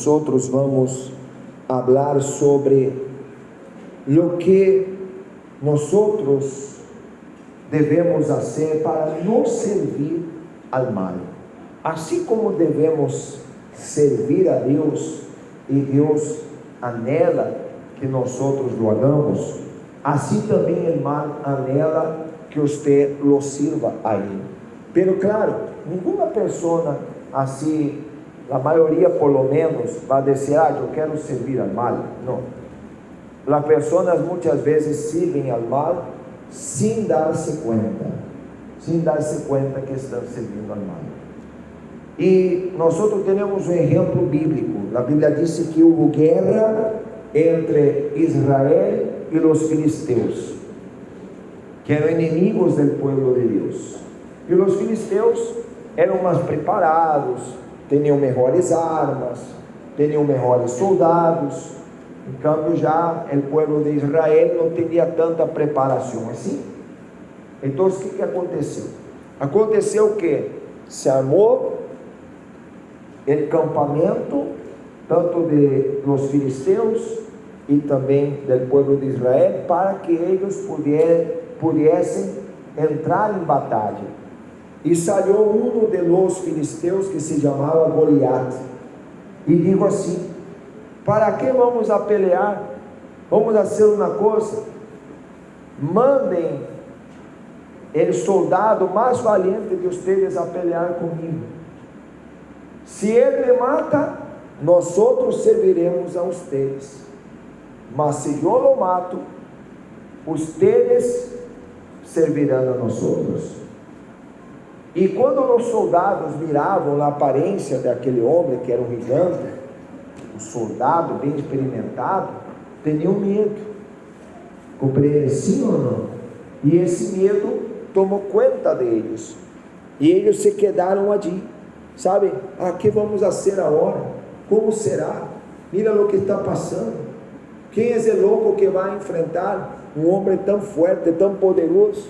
nós vamos falar sobre o que nós devemos fazer para não servir ao mal. Assim como devemos servir a Deus, e Deus anela que nós lo hagamos, assim também o mal anela que você lo sirva a Ele. Pero claro, nenhuma pessoa assim, a maioria por lo menos, vai dizer, eu quero servir ao mal. Não. As pessoas muitas vezes servem ao mal sem dar-se conta que estão servindo ao mal. E nós temos um exemplo bíblico. A Bíblia diz que houve guerra entre Israel e os filisteus, que eram inimigos do povo de Deus. E os filisteus eram mais preparados, tinham melhores armas, tinham melhores soldados. Em cambio, já o povo de Israel não tinha tanta preparação assim. Então, o que aconteceu? Aconteceu que se armou o campamento, tanto de los filisteus e também do povo de Israel, para que eles pudessem entrar em batalha. E saiu um de los filisteus que se chamava Goliat, e digo assim: para que vamos a pelear? Vamos fazer uma coisa: mandem o soldado mais valiente de vocês a pelear comigo. Se ele me mata, nós serviremos a vocês. Mas se eu lo mato, vocês servirão a nós. E quando os soldados miravam a aparência daquele homem que era um gigante, um soldado bem experimentado, tinham medo. Compreende sim ou não? E esse medo tomou conta deles, e eles se quedaram ali. Sabe, que vamos fazer agora? Como será? Mira o que está passando. Quem é esse louco que vai enfrentar um homem tão forte, tão poderoso?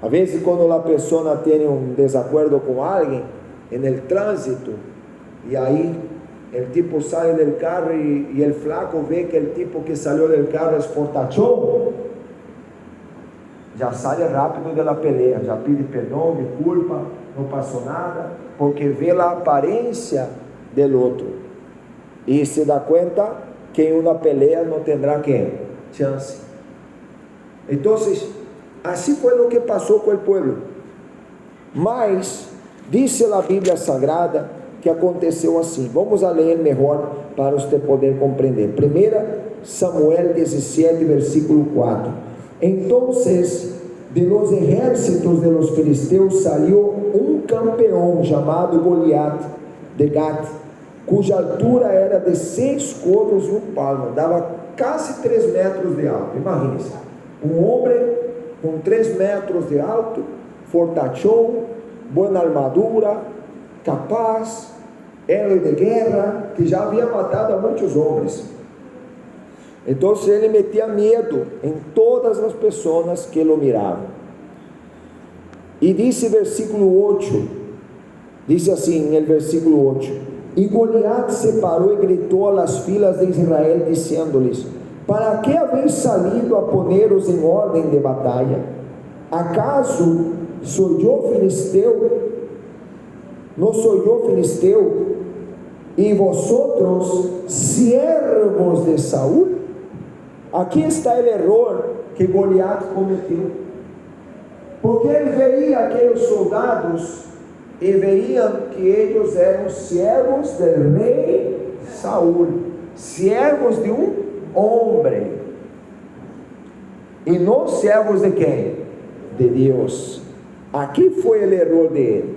Às vezes, quando a pessoa tem um desacordo com alguém no trânsito, e aí o tipo sai do carro e o flaco vê que o tipo que saiu do carro é fortachão, já sai rápido da pelea, já pede perdão, desculpa, não passou nada, porque vê a aparência do outro e se dá conta que em uma pelea não terá chance. Então, assim foi o que passou com o povo. Mas diz a Bíblia Sagrada que aconteceu assim. Vamos a ler melhor para você poder compreender. 1 Samuel 17, versículo 4. Entonces, de los ejércitos de los filisteus salió un campeón chamado Goliat de Gat, cuja altura era de 6 codos e 1 palmo, dava quase 3 metros de alto. Imagine-se, um homem com 3 metros de alto, fortachão, boa armadura, capaz, héroe de guerra, que já havia matado a muitos homens. Então ele metia medo em todas as pessoas que o miravam. E disse versículo 8, disse assim no versículo 8: E Goliat se parou e gritou às filas de Israel, dizendo-lhes: Para que habéis salido a poneros em ordem de batalha? Acaso sou eu filisteu? Não sou eu filisteu? E vosotros, siervos de Saúl? Aqui está o erro que Goliat cometeu, porque ele veia aqueles soldados e veiam que eles eram servos do rei Saúl, servos de um homem, e não servos de quem? De Deus. Aqui foi o erro dele.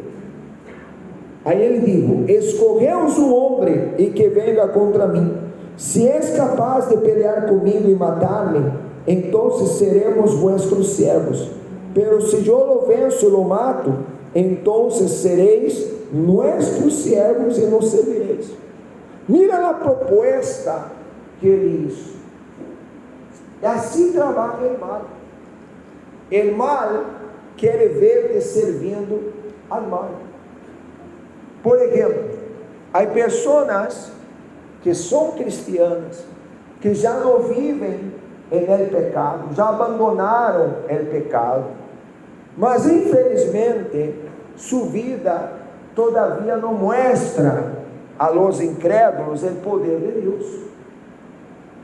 Aí ele disse: escolheus um homem e que venga contra mim. Se és capaz de pelear comigo e matar-me, então seremos vuestros servos. Pero se eu lo venço e lo mato, então sereis nuestros servos e nos servireis. Mira a proposta que ele hizo. E assim trabalha o mal. O mal quer ver-te servindo ao mal. Por exemplo, Há pessoas que são cristianas, que já não vivem em el pecado, já abandonaram el pecado, mas infelizmente sua vida todavia não mostra a los incrédulos o poder de Deus,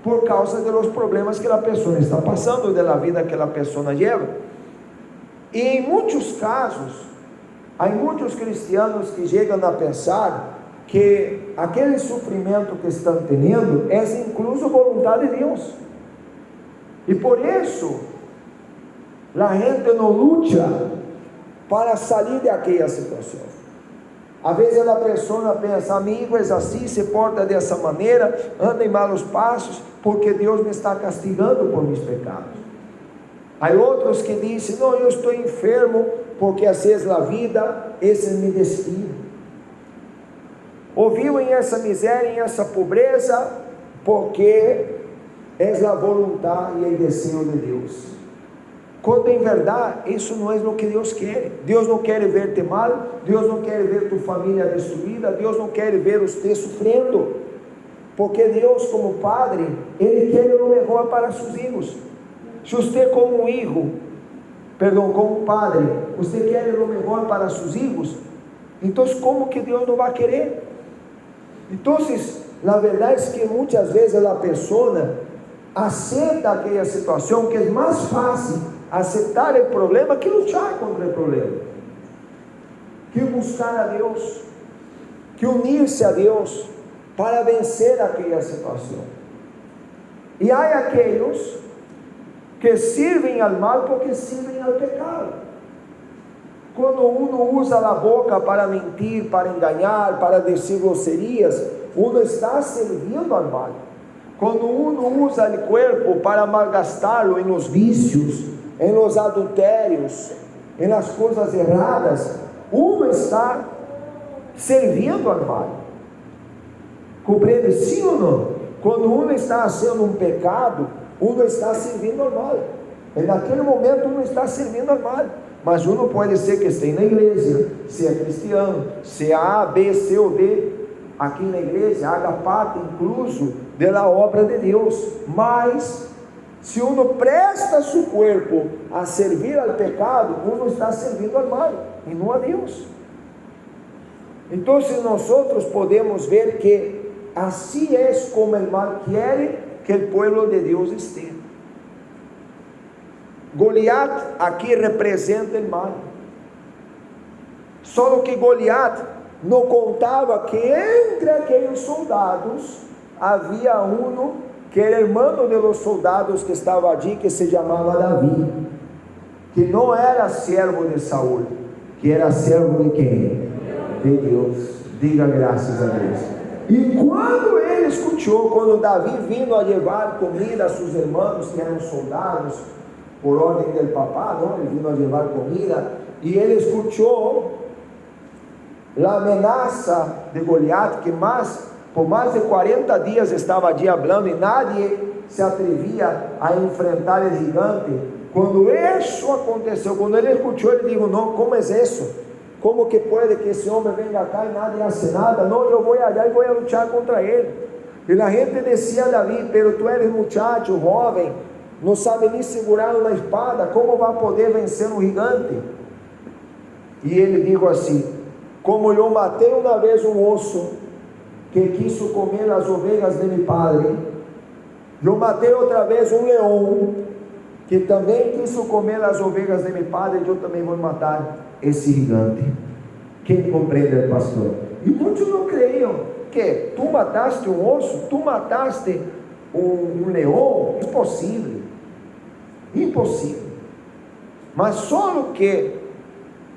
por causa de los problemas que a pessoa está passando, de la vida que a pessoa leva. E em muitos casos, há muitos cristianos que chegam a pensar que aquele sofrimento que estão tendo é incluso vontade de Deus, e por isso a gente não luta para sair de aquela situação. Às vezes a pessoa pensa: amigo, é assim, se porta dessa maneira, anda em malos passos, porque Deus me está castigando por meus pecados. Há outros que dizem: não, eu estou enfermo, porque assim é a vida, esse é meu destino. Ou vivem essa miséria, em essa pobreza, porque é a vontade e o desejo de Deus. Quando em verdade isso não é o que Deus quer. Deus não quer ver-te mal, Deus não quer ver tua família destruída, Deus não quer ver você sofrendo, porque Deus, como Padre, Ele quer o melhor para seus filhos. Se você como Padre, você quer o melhor para seus filhos, então como que Deus não vai querer? Então, a verdade é que muitas vezes a pessoa aceita aquela situação, que é mais fácil aceitar o problema que lutar contra o problema, que buscar a Deus, que unir-se a Deus para vencer aquela situação. E há aqueles que servem ao mal porque servem ao pecado. Quando uno usa a boca para mentir, para enganar, para dizer grosserias, uno está servindo ao mal. Quando uno usa o corpo para malgastá-lo em los vícios, em los adultérios, em las coisas erradas, uno está servindo ao mal. Compreende? Sim ou não? Quando uno está fazendo um pecado, uno está servindo ao mal. E naquele momento uno está servindo ao mal. Mas uno pode ser que esteja na igreja, seja cristiano, seja A, B, C ou D, aqui na igreja, haga parte incluso da obra de Deus. Mas se uno presta seu corpo a servir ao pecado, uno está servindo ao mal e não a Deus. Então, nós podemos ver que assim é como o mal quer que o povo de Deus esteja. Goliat aqui representa o mal. Só que Goliat não contava que entre aqueles soldados havia que era irmão de los soldados que estava ali, que se chamava Davi, que não era servo de Saul, que era servo de quem? De Deus. Diga graças a Deus. E quando ele escutou, quando Davi vindo a levar comida a seus irmãos, que eram soldados, por ordem do papá, não? Ele vindo a levar comida, e ele escutou a ameaça de Goliat, que por mais de 40 dias estava ali falando, e nadie se atrevia a enfrentar o gigante. Quando isso aconteceu, quando ele escutou, ele disse: não, como é isso? Como que pode que esse homem venha cá e nadie hace nada? Não, eu vou allá e vou lutar contra ele. E a gente dizia a Davi: pero tu eres muchacho, jovem, não sabe nem segurar uma espada, como vai poder vencer um gigante? E ele disse assim: como eu matei uma vez um osso que quiso comer as ovelhas de meu padre, eu matei outra vez um leão que também quiso comer as ovelhas de meu padre, eu também vou matar esse gigante. Quem compreende, pastor? E muitos não creiam que tu mataste um osso, tu mataste um leão. Impossível, impossível. Mas só que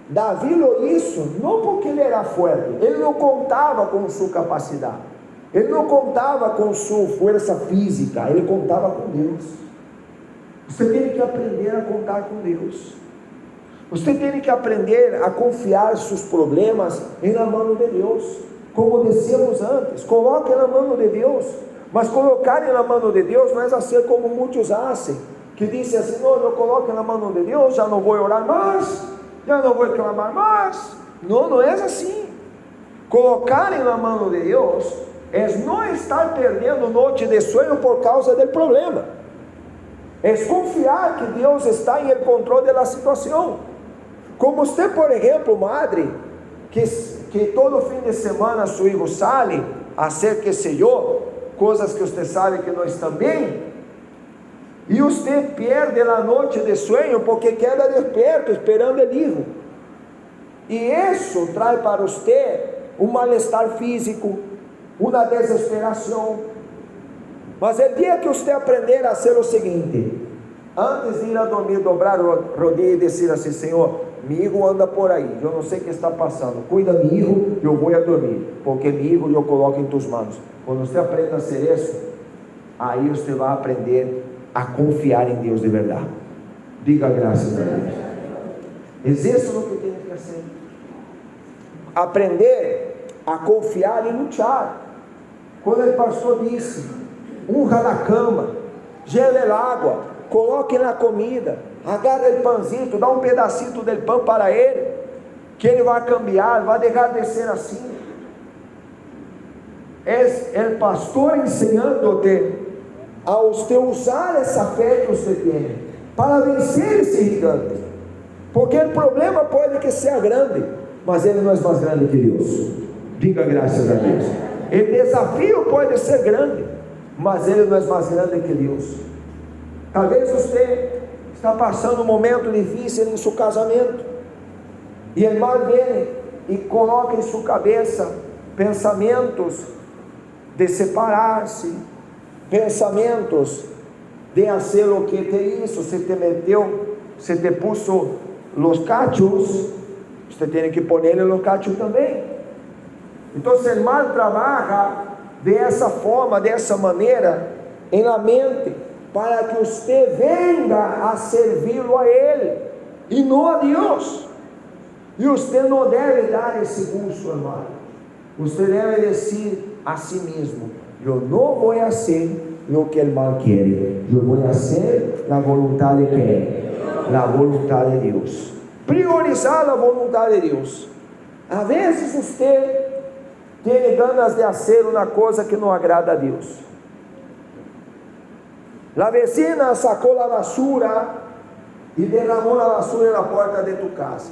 Davi lo isso, não porque ele era forte, ele não contava com sua capacidade, ele não contava com sua força física, ele contava com Deus. Você tem que aprender a contar com Deus. Você tem que aprender a confiar seus problemas na mão de Deus. Como dissemos antes, coloque na mão de Deus. Mas colocar na mão de Deus não é assim como muitos fazem, que dizem assim: não, eu coloco na mão de Deus, já não vou orar mais, já não vou clamar mais. Não, não é assim. Colocar na mão de Deus é não estar perdendo noite de sonho por causa do problema. É confiar que Deus está em controle da situação. Como você, por exemplo, madre, que todo fim de semana seu filho sai a hacer que sei eu, coisas que você sabe que não estão bem, e você perde a noite de sonho porque queda desperto esperando o filho. E isso traz para você um mal-estar físico, uma desesperação. Mas o dia que você aprender a ser o seguinte, antes de ir a dormir, dobrar o rodilha e dizer assim: Senhor, meu hijo anda por aí, eu não sei o que está passando, cuida meu hijo, eu vou a dormir, porque meu hijo eu coloco em tuas mãos. Quando você aprenda a ser isso, aí você vai aprender a confiar em Deus de verdade. Diga graças a Deus. Existe o que tem que fazer. Aprender a confiar e lutar. Quando o pastor disse: unja na cama, gele a água, coloque na comida, agarra o pãozinho, dá um pedacinho do pão para ele, que ele vai cambiar, vai deixar de ser assim. É o pastor ensinando-te a você usar essa fé que você tem para vencer esse gigante, porque o problema pode que seja grande, mas ele não é mais grande que Deus. Diga graças a Deus. O desafio pode ser grande, mas ele não é mais grande que Deus. Talvez você está passando um momento difícil em seu casamento, e o mal vem e coloca em sua cabeça pensamentos de separar-se, pensamentos de fazer o que te hizo, se te meteu, se te puso los cachos, você tem que poner los cachos também. Então o mal trabalha dessa forma, dessa maneira, em la mente, para que você venga a servi-lo a Ele, e não a Deus. E você não deve dar esse curso, irmão. Você deve dizer a si mesmo: eu não vou fazer o que o mal quer, eu vou fazer a vontade de quem? A vontade de Deus. Priorizar a vontade de Deus. Às vezes você tem ganas de fazer uma coisa que não agrada a Deus. A vecina sacou a basura e derramou a basura na porta de tu casa.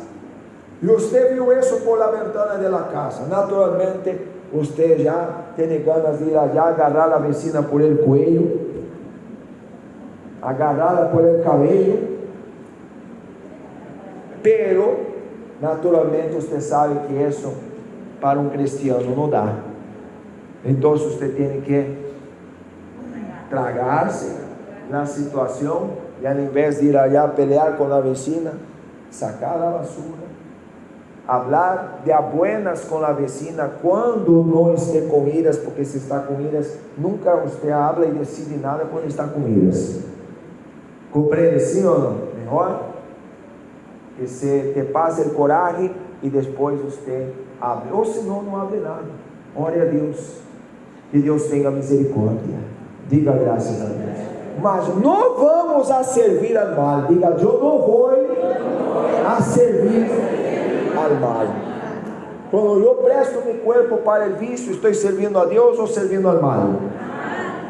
E você viu isso por la ventana de la casa. Naturalmente, você já tem ganas de ir allá, agarrar a vecina por el cuello, agarrá-la por el cabello, pero naturalmente você sabe que isso para um cristiano não dá. Então você tem que tragar-se na situação, e ao invés de ir allá pelear com a vecina, sacar a basura, hablar de a buenas com a vecina, quando não estiver com iras, porque se está com iras, nunca você habla e decide nada quando está com iras. Compreende sim ou não? Melhor que se te passe o coragem e depois você abre, ou senão não abre nada. Ore a Deus, que Deus tenha misericórdia. Diga graças a Deus. Mas não vamos a servir ao mal. Diga: eu não vou a servir ao mal. Quando eu presto meu corpo para o vício, estou servindo a Deus ou servindo ao mal?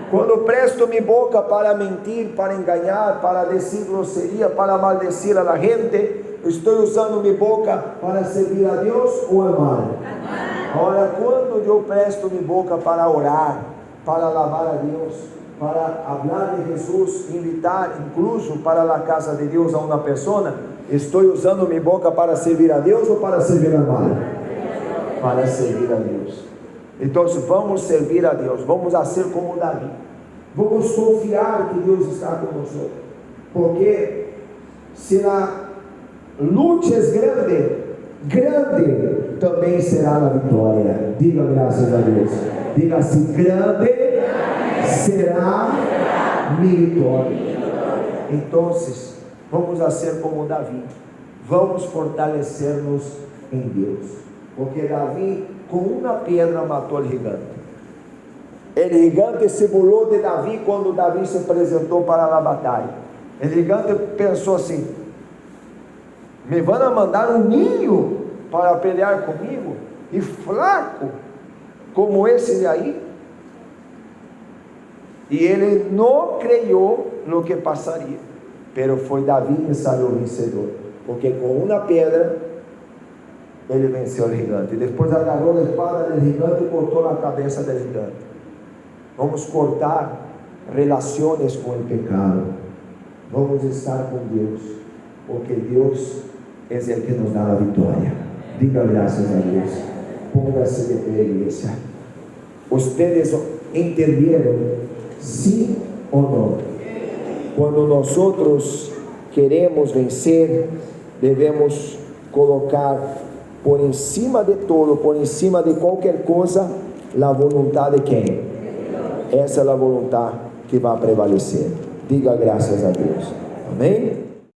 Quando presto minha boca para mentir, para enganar, para dizer grosseria, para maldecir a la gente, estou usando minha boca para servir a Deus ou ao mal? Agora, quando eu presto minha boca para orar, para alabar a Deus, para falar de Jesus, invitar incluso para a casa de Deus a uma pessoa, estou usando minha boca para servir a Deus ou para servir ao mal? Para servir a Deus. Então vamos servir a Deus, vamos a ser como Davi, vamos confiar que Deus está conosco, porque se a luta é grande, grande também será a vitória. Diga graças a Deus. Diga assim: grande será minha vitória. Então vamos a ser como Davi, vamos fortalecer-nos em Deus, porque Davi com uma pedra matou o gigante. O gigante se burlou de Davi quando Davi se apresentou para a batalha. O gigante pensou assim: me vão mandar um ninho para pelear comigo? e fraco como esse de aí. E ele não creu no que passaria, pero foi Davi que saiu vencedor, porque com uma pedra ele venceu o gigante, e depois agarrou a espada do gigante e cortou na cabeça do gigante. Vamos cortar relações com o pecado, vamos estar com Deus, porque Deus é o que nos dá a vitória. Diga graças a Deus. Póngase de pé, igreja. Ustedes entenderam, sim ou não? Quando nós queremos vencer, devemos colocar por cima de todo, por cima de qualquer coisa, a vontade de quem? Essa é a vontade que vai prevalecer. Diga graças a Deus. Amém?